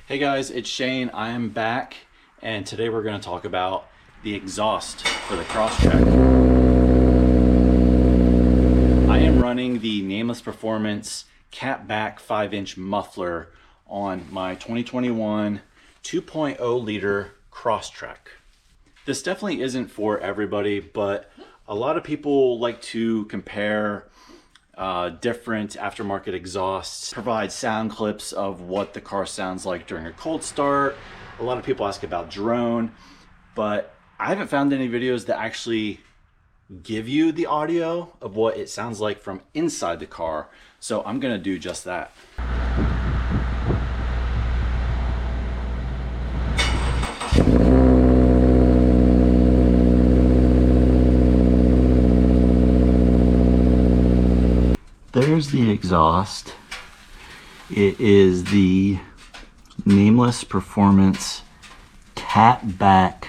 Hey guys, it's Shane. I am back, and today we're going to talk about the exhaust for the Crosstrek. I am running the Nameless Performance catback 5-inch muffler on my 2021 2.0 liter Crosstrek. This definitely isn't for everybody, but a lot of people like to compare different aftermarket exhausts, provide sound clips of what the car sounds like during a cold start. A lot of people ask about drone, but I haven't found any videos that actually give you the audio of what it sounds like from inside the car. So I'm gonna do just that. There's the exhaust. It is the Nameless Performance catback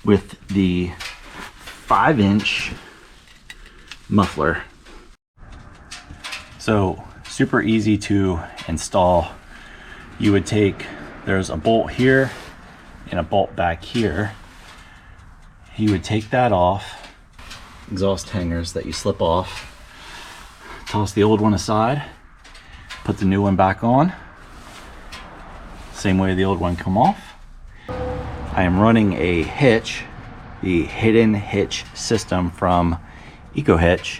with the 5-inch muffler. So super easy to install. You would take, there's a bolt here and a bolt back here. You would take that off. Exhaust hangers that you slip off. Toss the old one aside, put the new one back on. Same way the old one come off. I am running a hitch, the hidden hitch system from EcoHitch.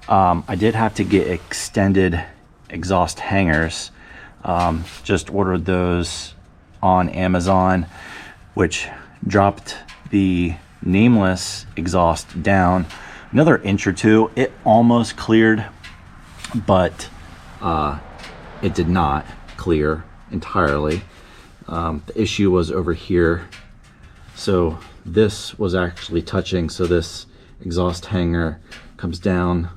I did have to get extended exhaust hangers. Just ordered those on Amazon, which dropped the Nameless exhaust down another inch or two. It almost cleared, but it did not clear entirely. The issue was over here. So this was actually touching, so this exhaust hanger comes down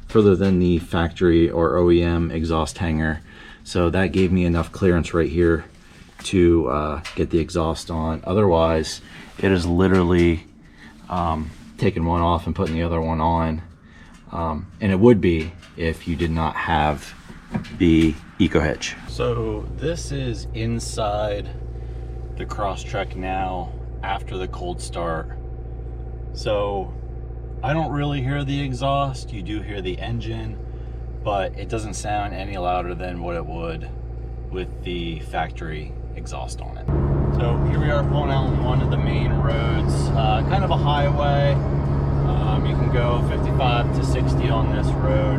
further than the factory or OEM exhaust hanger. So that gave me enough clearance right here to get the exhaust on. Otherwise, it is literally taking one off and putting the other one on. And it would be if you did not have the EcoHitch. So this is inside the Crosstrek now after the cold start. So I don't really hear the exhaust. You do hear the engine, but it doesn't sound any louder than what it would with the factory exhaust on it. So here we are pulling out on one of the main roads, kind of a highway. You can go 55 to 60 on this road,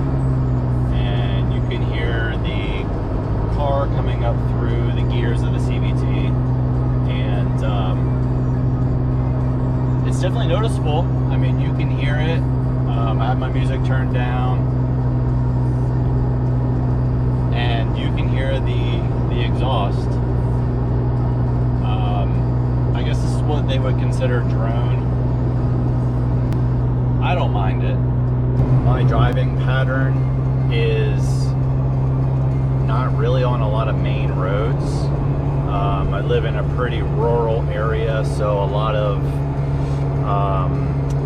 and you can hear the car coming up through the gears of the CVT, and it's definitely noticeable. I mean, you can hear it. I have my music turned down, and you can hear the exhaust. I guess this is what they would consider drone. I don't mind it. My driving pattern is not really on a lot of main roads. I live in a pretty rural area, so a lot of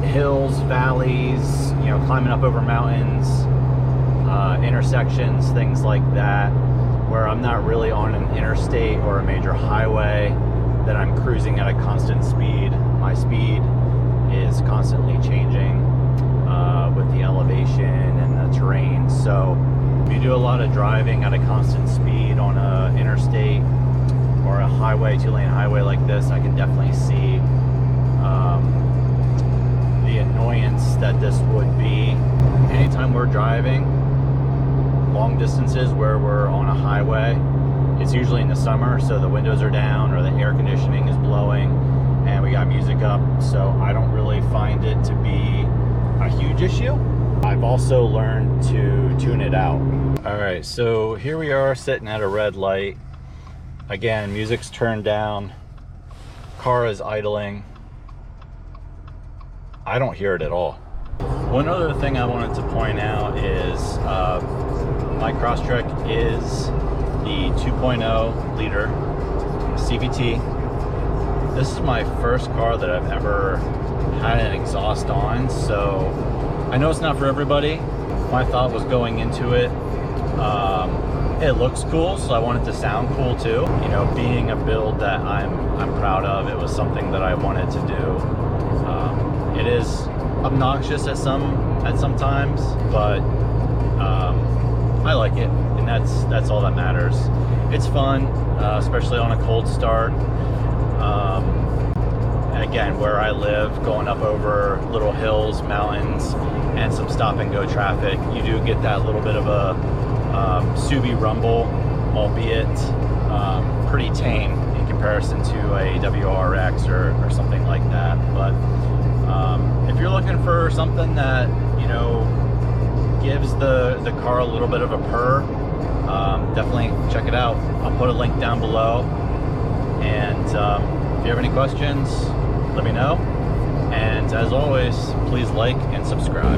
hills, valleys, you know, climbing up over mountains, intersections, things like that, where I'm not really on an interstate or a major highway that I'm cruising at a constant speed. My speed is constantly changing with the elevation and the terrain. So if you do a lot of driving at a constant speed on an interstate or a highway, 2-lane highway like this, I can definitely see the annoyance that this would be. Anytime we're driving long distances where we're on a highway, it's usually in the summer, so the windows are down or the air conditioning is blowing and we got music up, so I don't really find it to be a huge issue. I've also learned to tune it out. All right, so here we are sitting at a red light. Again, music's turned down, car is idling. I don't hear it at all. One other thing I wanted to point out is my Crosstrek is the 2.0 liter CVT. This is my first car that I've ever had an exhaust on, so I know it's not for everybody. My thought was going into it, it looks cool, so I want it to sound cool too. You know, being a build that I'm proud of, it was something that I wanted to do. It is obnoxious at some times, but I like it, and that's all that matters. It's fun, especially on a cold start. Again, where I live, going up over little hills, mountains, and some stop and go traffic, you do get that little bit of a Subie rumble, albeit pretty tame in comparison to a WRX or something like that. But if you're looking for something that, you know, gives the car a little bit of a purr, definitely check it out. I'll put a link down below, and if you have any questions, let me know. And as always, please like and subscribe.